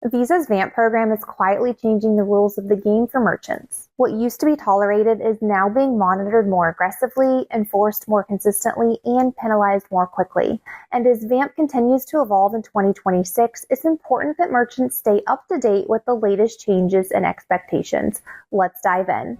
Visa's VAMP program is quietly changing the rules of the game for merchants. What used to be tolerated is now being monitored more aggressively, enforced more consistently, and penalized more quickly. And as VAMP continues to evolve in 2026, it's important that merchants stay up to date with the latest changes and expectations. Let's dive in.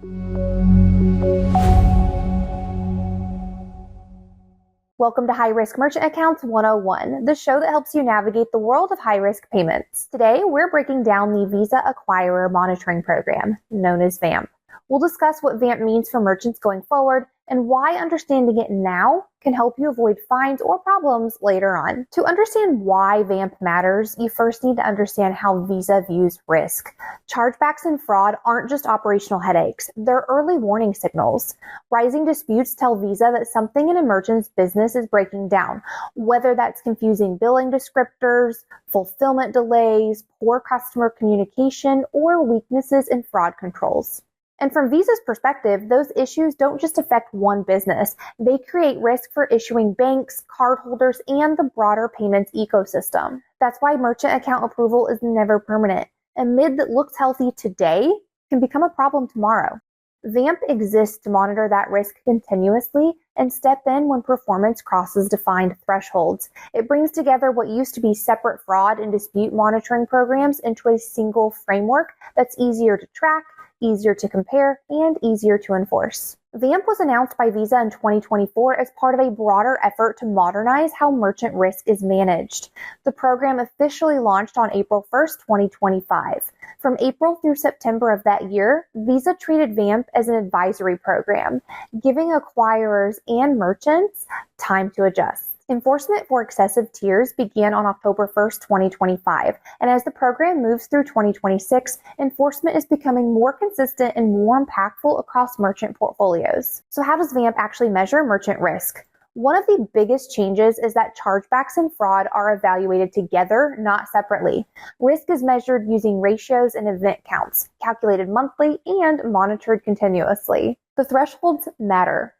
Welcome to High Risk Merchant Accounts 101, the show that helps you navigate the world of high-risk payments. Today, we're breaking down the Visa Acquirer Monitoring Program, known as VAMP. We'll discuss what VAMP means for merchants going forward and why understanding it now can help you avoid fines or problems later on. To understand why VAMP matters, you first need to understand how Visa views risk. Chargebacks and fraud aren't just operational headaches, they're early warning signals. Rising disputes tell Visa that something in a merchant's business is breaking down, whether that's confusing billing descriptors, fulfillment delays, poor customer communication, or weaknesses in fraud controls. And from Visa's perspective, those issues don't just affect one business. They create risk for issuing banks, cardholders, and the broader payments ecosystem. That's why merchant account approval is never permanent. A MID that looks healthy today can become a problem tomorrow. VAMP exists to monitor that risk continuously and step in when performance crosses defined thresholds. It brings together what used to be separate fraud and dispute monitoring programs into a single framework that's easier to track, easier to compare, and easier to enforce. VAMP was announced by Visa in 2024 as part of a broader effort to modernize how merchant risk is managed. The program officially launched on April 1st, 2025. From April through September of that year, Visa treated VAMP as an advisory program, giving acquirers and merchants time to adjust. Enforcement for excessive tiers began on October 1st, 2025, and as the program moves through 2026, enforcement is becoming more consistent and more impactful across merchant portfolios. So how does VAMP actually measure merchant risk? One of the biggest changes is that chargebacks and fraud are evaluated together, not separately. Risk is measured using ratios and event counts, calculated monthly and monitored continuously. The thresholds matter.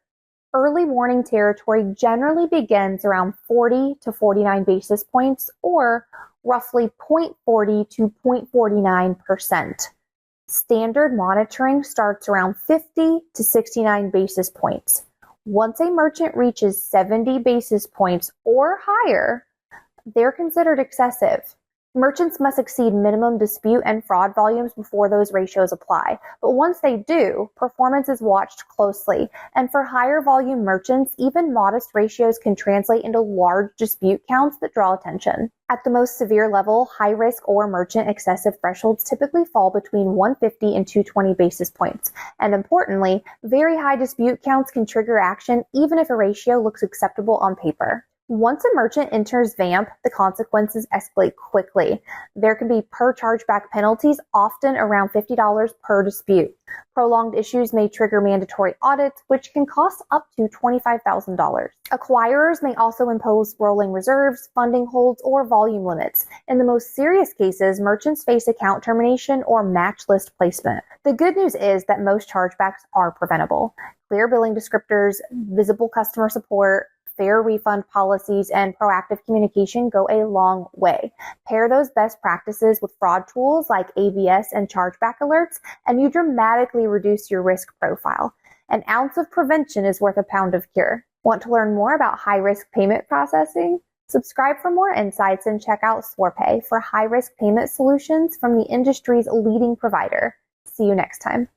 Early warning territory generally begins around 40 to 49 basis points, or roughly 0.40 to 0.49%. Standard monitoring starts around 50 to 69 basis points. Once a merchant reaches 70 basis points or higher, they're considered excessive. Merchants must exceed minimum dispute and fraud volumes before those ratios apply. But once they do, performance is watched closely. And for higher volume merchants, even modest ratios can translate into large dispute counts that draw attention. At the most severe level, high risk or merchant excessive thresholds typically fall between 150 and 220 basis points. And importantly, very high dispute counts can trigger action even if a ratio looks acceptable on paper. Once a merchant enters VAMP, the consequences escalate quickly. There can be per chargeback penalties, often around $50 per dispute. Prolonged issues may trigger mandatory audits, which can cost up to $25,000. Acquirers may also impose rolling reserves, funding holds, or volume limits. In the most serious cases, merchants face account termination or match list placement. The good news is that most chargebacks are preventable. Clear billing descriptors, visible customer support, fair refund policies, and proactive communication go a long way. Pair those best practices with fraud tools like ABS and chargeback alerts, and you dramatically reduce your risk profile. An ounce of prevention is worth a pound of cure. Want to learn more about high-risk payment processing? Subscribe for more insights and check out SoarPay for high-risk payment solutions from the industry's leading provider. See you next time.